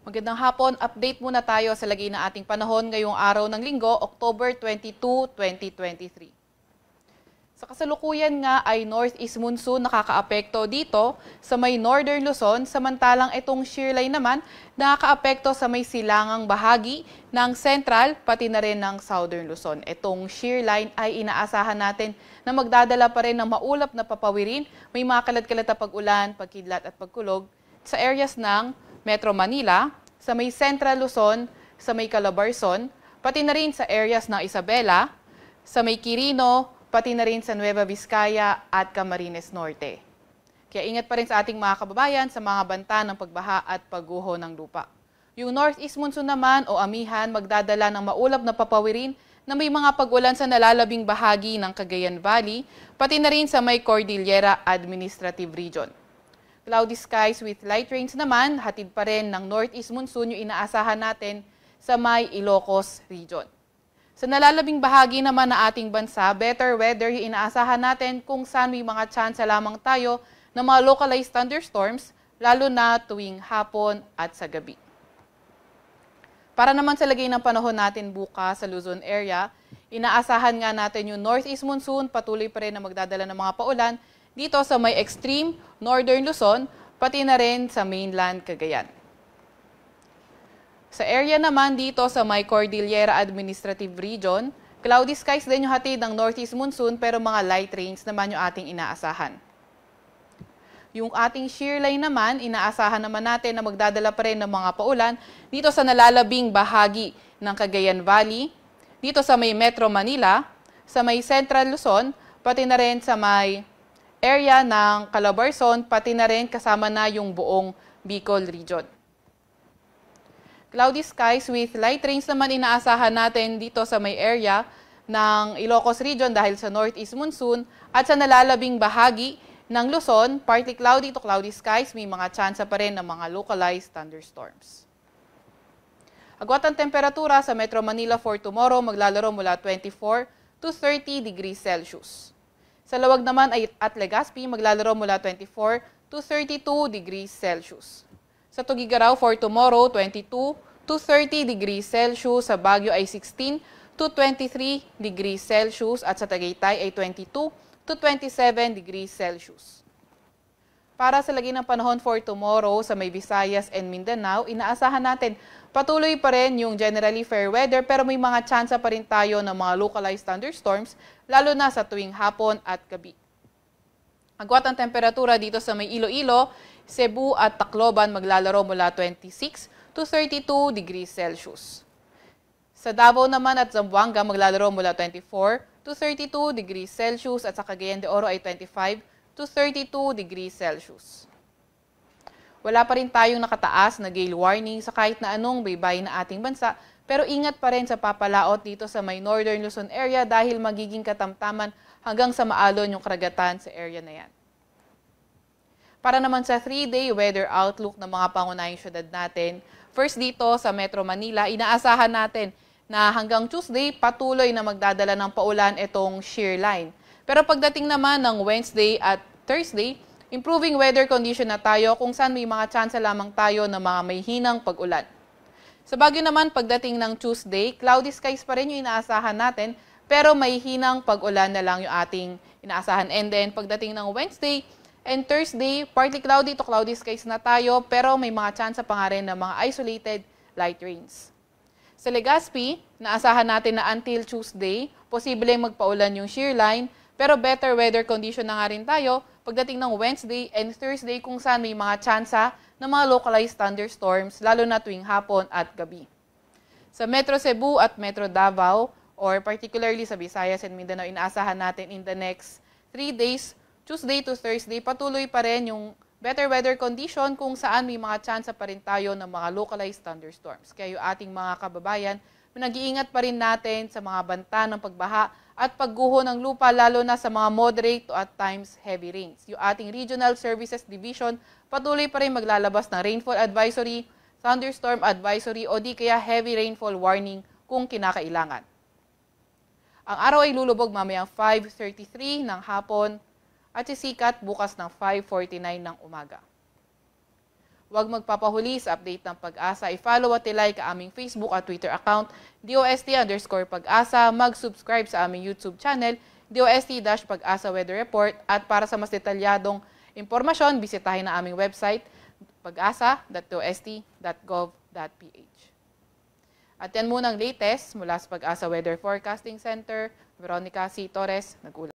Magandang hapon, update muna tayo sa lagay ng ating panahon ngayong araw ng Linggo, October 22, 2023. Sa kasalukuyan nga ay northeast monsoon nakakaapekto dito sa may northern Luzon, samantalang itong shear line naman nakakaapekto sa may silangang bahagi ng central pati na rin ng southern Luzon. Itong shear line ay inaasahan natin na magdadala pa rin ng maulap na papawirin, may mga kalat-kalat na pag-ulan, pagkidlat at pagkulog sa areas ng Metro Manila, sa may Central Luzon, sa may Calabarzon, pati na rin sa areas ng Isabela, sa may Quirino, pati na rin sa Nueva Vizcaya at Camarines Norte. Kaya ingat pa rin sa ating mga kababayan sa mga banta ng pagbaha at pagguho ng lupa. Yung northeast monsoon naman o amihan magdadala ng maulap na papawirin na may mga pag-ulan sa nalalabing bahagi ng Cagayan Valley, pati na rin sa may Cordillera Administrative Region. Cloudy skies with light rains naman, hatid pa rin ng northeast monsoon yung inaasahan natin sa may Ilocos Region. Sa nalalabing bahagi naman na ating bansa, better weather yung inaasahan natin kung saan may mga tsansa lamang tayo ng mga localized thunderstorms, lalo na tuwing hapon at sa gabi. Para naman sa lagay ng panahon natin bukas sa Luzon area, inaasahan nga natin yung northeast monsoon, patuloy pa rin na magdadala ng mga paulan dito sa may extreme northern Luzon, pati na rin sa mainland Cagayan. Sa area naman dito sa may Cordillera Administrative Region, cloudy skies din yung hatid ng northeast monsoon pero mga light rains naman yung ating inaasahan. Yung ating shear line naman, inaasahan naman natin na magdadala pa rin ng mga paulan dito sa nalalabing bahagi ng Cagayan Valley, dito sa may Metro Manila, sa may Central Luzon, pati na rin sa may area ng Calabarzon, pati na rin kasama na yung buong Bicol Region. Cloudy skies with light rains naman inaasahan natin dito sa may area ng Ilocos Region dahil sa northeast monsoon at sa nalalabing bahagi ng Luzon, partly cloudy to cloudy skies, may mga tsansa pa rin ng mga localized thunderstorms. Agwat ang temperatura sa Metro Manila for tomorrow maglalaro mula 24 to 30 degrees Celsius. Sa Lawag naman ay at Legazpi maglalaro mula 24 to 32 degrees Celsius. Sa Tugigaraw for tomorrow, 22 to 30 degrees Celsius. Sa Baguio ay 16 to 23 degrees Celsius. At sa Tagaytay ay 22 to 27 degrees Celsius. Para sa lagi ng panahon for tomorrow sa may Visayas and Mindanao, inaasahan natin patuloy pa rin yung generally fair weather pero may mga tsansa pa rin tayo ng mga localized thunderstorms lalo na sa tuwing hapon at gabi. Agwat ang temperatura dito sa may Iloilo, Cebu at Tacloban maglalaro mula 26 to 32 degrees Celsius. Sa Davao naman at Zamboanga maglalaro mula 24 to 32 degrees Celsius at sa Cagayan de Oro ay 25 to 32 degrees Celsius. Wala pa rin tayong nakataas na gale warning sa kahit na anong baybayin na ating bansa, pero ingat pa rin sa papalaot dito sa may Northern Luzon area dahil magiging katamtaman hanggang sa maalon yung karagatan sa area na yan. Para naman sa 3-day weather outlook ng mga pangunahing syudad natin, first dito sa Metro Manila, inaasahan natin na hanggang Tuesday patuloy na magdadala ng paulan itong shear line. Pero pagdating naman ng Wednesday at Thursday, improving weather condition na tayo kung saan may mga tsansa lamang tayo na mga may hinang pag-ulan. Sa Baguio naman, pagdating ng Tuesday, cloudy skies pa rin yung inaasahan natin, pero may hinang pag-ulan na lang yung ating inaasahan. And then pagdating ng Wednesday and Thursday, partly cloudy to cloudy skies na tayo, pero may mga tsansa pa nga rin ng mga isolated light rains. Sa Legazpi, naasahan natin na until Tuesday, posibleng magpaulan yung shear line, pero better weather condition na nga rin tayo pagdating ng Wednesday and Thursday kung saan may mga tsansa ng mga localized thunderstorms, lalo na tuwing hapon at gabi. Sa Metro Cebu at Metro Davao, or particularly sa Visayas and Mindanao, inaasahan natin in the next 3 days, Tuesday to Thursday, patuloy pa rin yung better weather condition kung saan may mga tsansa pa rin tayo ng mga localized thunderstorms. Kaya yung ating mga kababayan, nag-iingat pa rin natin sa mga banta ng pagbaha at pagguho ng lupa lalo na sa mga moderate to at times heavy rains. Yung ating Regional Services Division patuloy pa rin maglalabas ng rainfall advisory, thunderstorm advisory o di kaya heavy rainfall warning kung kinakailangan. Ang araw ay lulubog mamayang 5:33 ng hapon at sisikat bukas ng 5:49 ng umaga. Huwag magpapahuli sa update ng Pag-asa. I-follow at i-like ang aming Facebook at Twitter account, DOST_Pag-asa. Mag-subscribe sa aming YouTube channel, DOST-Pag-asa Weather Report. At para sa mas detalyadong impormasyon, bisitahin ang aming website, pag-asa.dost.gov.ph. At yan muna ang latest mula sa Pag-asa Weather Forecasting Center. Veronica C. Torres, nag-ulat.